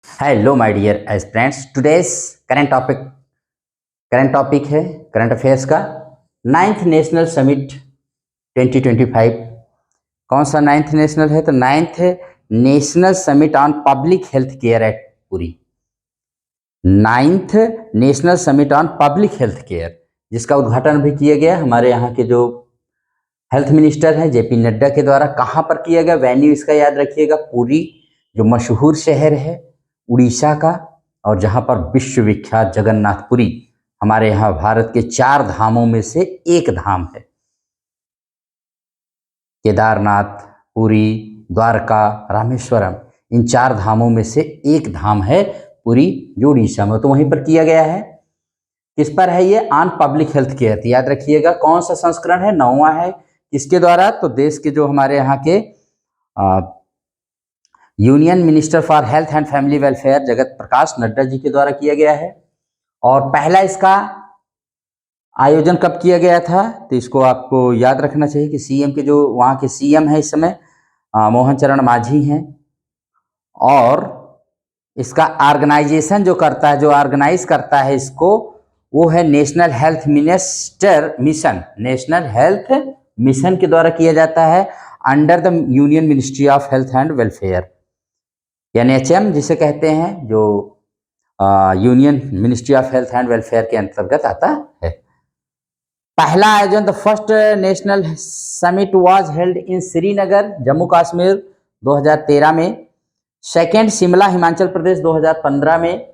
Hello my dear aspirants. Today's current topic है current affairs का ninth national summit 2025। कौन सा नाइन्थ नेशनल है? तो ninth national summit on public health care at Puri. Ninth national summit on public health care, जिसका उद्घाटन भी किया गया हमारे यहाँ के जो हेल्थ मिनिस्टर हैं जेपी नड्डा के द्वारा। कहाँ पर किया गया? वेन्यू इसका याद रखिएगा, पुरी, जो मशहूर शहर है उड़ीसा का, और जहाँ पर विश्वविख्यात जगन्नाथपुरी हमारे यहाँ भारत के 4 धामों में से एक धाम है। केदारनाथ, पुरी, द्वारका, रामेश्वरम, इन 4 धामों में से एक धाम है पुरी, जो उड़ीसा में। तो वहीं पर किया गया है। किस पर है ये? On public health care. याद रखिएगा कौन सा संस्करण है? 9वां है। किसके द्वारा? तो देश के जो हमारे यहाँ के union minister for health and family welfare Jagat Prakash Nadda ji के द्वारा किया गया है। और पहला इसका आयोजन कब किया गया था? तो इसको आपको याद रखना चाहिए कि सीएम के जो वहाँ के सीएम है इस समय मोहन चरण मांझी हैं। और इसका ऑर्गेनाइजेशन जो करता है, जो ऑर्गेनाइज करता है इसको, वो है national health mission. National health mission के द्वारा किया जाता है under the union ministry of health and welfare, NHM जिसे कहते हैं, जो union ministry of health and welfare के अंतर्गत आता है। पहला आयोजन, the first national summit was held in Srinagar, Jammu Kashmir 2013 में। सेकेंड शिमला, हिमाचल प्रदेश 2015 में।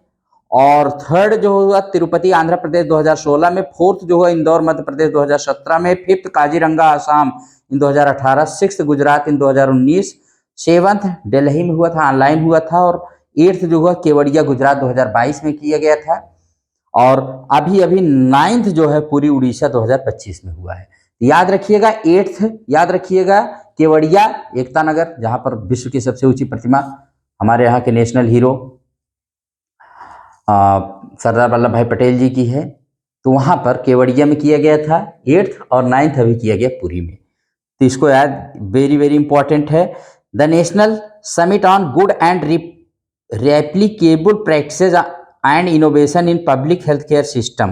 और थर्ड जो हुआ तिरुपति, आंध्र प्रदेश 2016 में। फोर्थ जो हुआ इंदौर, मध्य प्रदेश 2017 में। फिफ्थ काजीरंगा, आसाम इन 2018। सिक्स्थ गुजरात इन 2019। सेवंथ दिल्ली में हुआ था, ऑनलाइन हुआ था। और एट्थ जो हुआ केवड़िया, गुजरात 2022 में किया गया था। और अभी अभी नाइन्थ जो है पूरी उड़ीसा 2025 में हुआ है। याद रखिएगा, एट्थ याद रखिएगा केवड़िया एकता नगर, जहां पर विश्व की सबसे ऊंची प्रतिमा हमारे यहाँ के नेशनल हीरो सरदार वल्लभ भाई पटेल जी की है। तो वहां पर केवड़िया में किया गया था एट्थ, और नाइन्थ अभी किया गया पुरी में। तो इसको याद, वेरी वेरी इंपॉर्टेंट है। The national summit on good and replicable practices and innovation in public health care system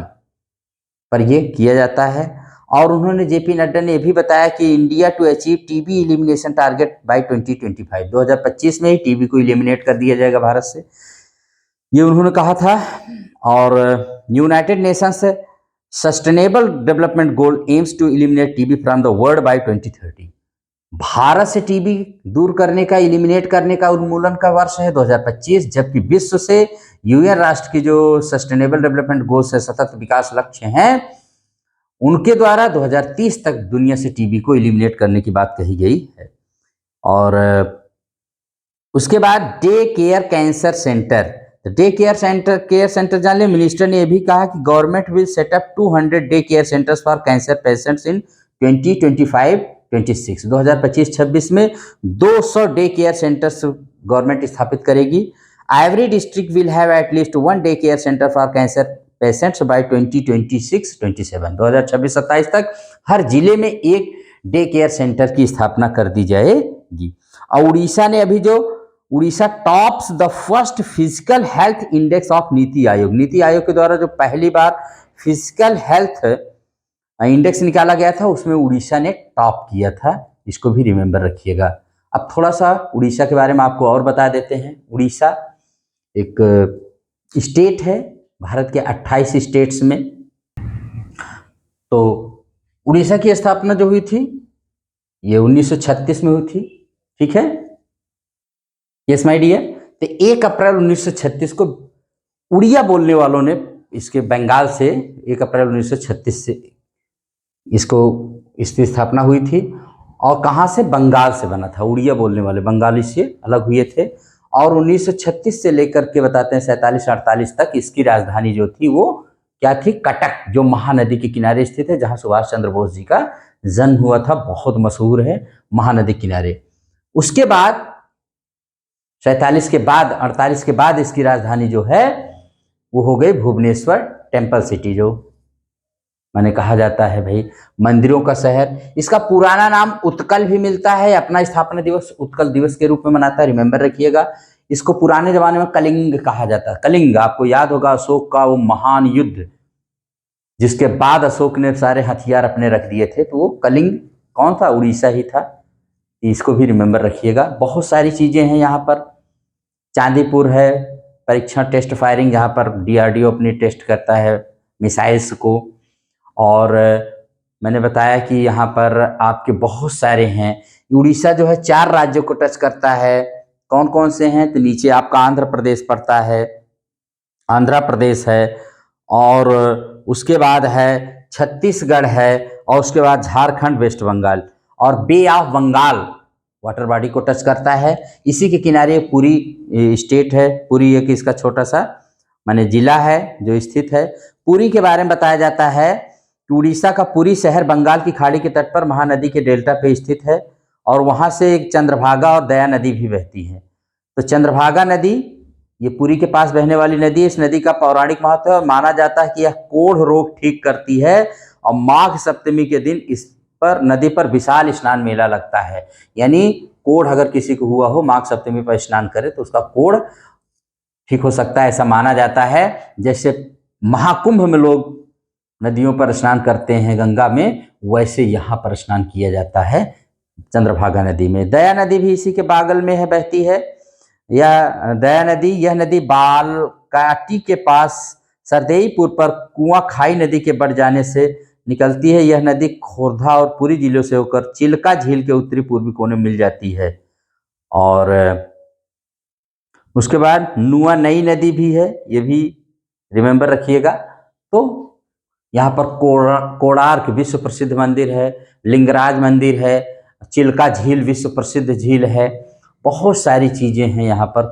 पर यह किया जाता है। और उन्होंने जेपी नड्डा ने भी बताया कि India to achieve TB elimination target by 2025, 2025 में ही टीबी को इलिमिनेट कर दिया जाएगा भारत से, ये उन्होंने कहा था। और United Nations sustainable development goal aims to eliminate TB from the world by 2030। Bharat से टीबी दूर करने का, इलिमिनेट करने का, उन्मूलन का वर्ष है 2025, जबकि विश्व से यूएन राष्ट्र की जो सस्टेनेबल डेवलपमेंट गोल्स है, सतत विकास लक्ष्य हैं, उनके द्वारा 2030 तक दुनिया से टीबी को इलिमिनेट करने की बात कही गई है। और उसके बाद day care cancer centre, day care centre जान ले। मिनिस्टर ने यह भी कहा कि government will set up 200 day care centres for cancer patients इन 2025-26। 2025-26 में 200 डे केयर सेंटर्स गवर्नमेंट स्थापित करेगी। Every district will have at least 1 day care centre for cancer patients by 2026-27। 2026-27 तक हर जिले में एक डे केयर सेंटर की स्थापना कर दी जाएगी। और उड़ीसा ने अभी जो Orissa tops the first physical health index of NITI Aayog. NITI Aayog के द्वारा जो पहली बार फिजिकल हेल्थ इंडेक्स निकाला गया था, उसमें उड़ीसा ने टॉप किया था। इसको भी रिमेंबर रखिएगा। अब थोड़ा सा उड़ीसा के बारे में आपको और बता देते हैं। उड़ीसा एक स्टेट है भारत के 28 स्टेट्स में। तो उड़ीसा की स्थापना जो हुई थी ये 1936 में हुई थी, ठीक है। Yes my dear. तो 1 अप्रैल 1936 को उड़िया बोलने वालों ने इसके बंगाल से 1 अप्रैल 1936 से इसकी स्थापना हुई थी। और कहाँ से? बंगाल से बना था। उड़िया बोलने वाले बंगाली से अलग हुए थे। और 1936 से लेकर के बताते हैं 47-48 तक इसकी राजधानी जो थी वो क्या थी? कटक, जो महानदी के किनारे स्थित है, जहाँ सुभाष चंद्र बोस जी का जन्म हुआ था। बहुत मशहूर है, महानदी किनारे। उसके बाद 47 के बाद, 48 के बाद इसकी राजधानी जो है वो हो गई भुवनेश्वर, टेम्पल सिटी, जो मैंने कहा जाता है भाई मंदिरों का शहर। इसका पुराना नाम उत्कल भी मिलता है। अपना स्थापना दिवस उत्कल दिवस के रूप में मनाता है, रिमेंबर रखिएगा। इसको पुराने जमाने में कलिंग कहा जाता है। कलिंग आपको याद होगा, अशोक का वो महान युद्ध जिसके बाद अशोक ने सारे हथियार अपने रख दिए थे, तो वो कलिंग कौन था? उड़ीसा ही था। इसको भी रिमेंबर रखिएगा। बहुत सारी चीज़ें हैं यहाँ पर। चांदीपुर है परीक्षण टेस्ट फायरिंग, जहाँ पर DRDO अपनी टेस्ट करता है मिसाइल्स को। और मैंने बताया कि यहाँ पर आपके बहुत सारे हैं। उड़ीसा जो है 4 राज्यों को टच करता है। कौन कौन से हैं? तो नीचे आपका आंध्र प्रदेश पड़ता है, आंध्र प्रदेश है, और उसके बाद है छत्तीसगढ़ है, और उसके बाद झारखंड, वेस्ट बंगाल, और बे ऑफ बंगाल वाटर बॉडी को टच करता है। इसी के किनारे पुरी स्टेट है। पुरी एक इसका छोटा सा माने जिला है जो स्थित है। पुरी के बारे में बताया जाता है कि उड़ीसा का पुरी शहर बंगाल की खाड़ी के तट पर महानदी के डेल्टा पे स्थित है, और वहाँ से एक चंद्रभागा और दया नदी भी बहती है। तो चंद्रभागा नदी ये पुरी के पास बहने वाली नदी है। इस नदी का पौराणिक महत्व है और माना जाता है कि यह कोढ़ रोग ठीक करती है, और माघ सप्तमी के दिन इस पर नदी पर विशाल स्नान मेला लगता है। यानी कोढ़ अगर किसी को हुआ हो, माघ सप्तमी पर स्नान करे तो उसका कोढ़ ठीक हो सकता है, ऐसा माना जाता है। जैसे महाकुंभ में लोग नदियों पर स्नान करते हैं गंगा में, वैसे यहाँ पर स्नान किया जाता है चंद्रभागा नदी में। दया नदी भी इसी के बगल में है, बहती है। यह दया नदी, यह नदी बालकाटी के पास सरदेईपुर पर कुआं खाई नदी के बढ़ जाने से निकलती है। यह नदी खोर्धा और पुरी जिलों से होकर चिल्का झील के उत्तरी पूर्वी कोने में मिल जाती है। और उसके बाद नुआ नई नदी भी है, ये भी रिमेंबर रखिएगा। तो यहाँ पर कोणार्क विश्व प्रसिद्ध मंदिर है, लिंगराज मंदिर है, चिल्का झील विश्व प्रसिद्ध झील है, बहुत सारी चीज़ें हैं यहाँ पर।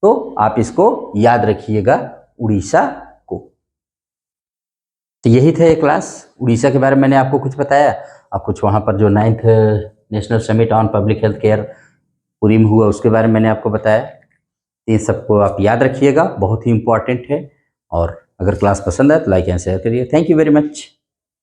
तो आप इसको याद रखिएगा उड़ीसा को। तो यही थे क्लास। उड़ीसा के बारे में मैंने आपको कुछ बताया, अब कुछ वहाँ पर जो 9th national summit on public health care Puri में हुआ उसके बारे में मैंने आपको बताया। इन सबको आप याद रखिएगा, बहुत ही इम्पोर्टेंट है। और अगर क्लास पसंद है तो लाइक एंड शेयर करिए। Thank you very much.